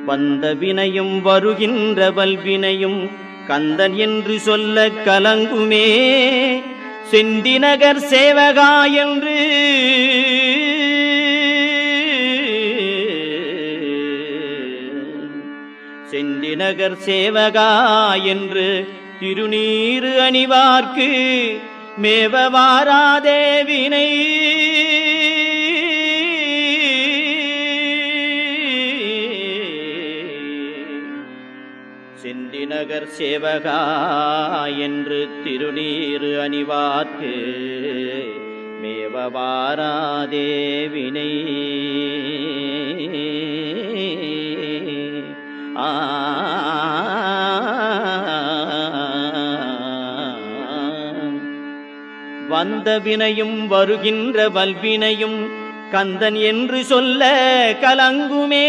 வந்த வினையும் வருகின்ற வல்வினையும் கந்தன் என்று சொல்ல கலங்குமே. செந்திநகர் சேவகா என்று செந்திநகர் சேவகா என்று திருநீறு அணிவார்க்கு மேவ வாராதே வினை. செந்திநகர் சேவகா என்று திருநீறு அணிவார்க்கு மேவ வாராதே வினை. வந்த வினையும் வருகின்ற வல்வினையும் கந்தன் என்று சொல்ல கலங்குமே.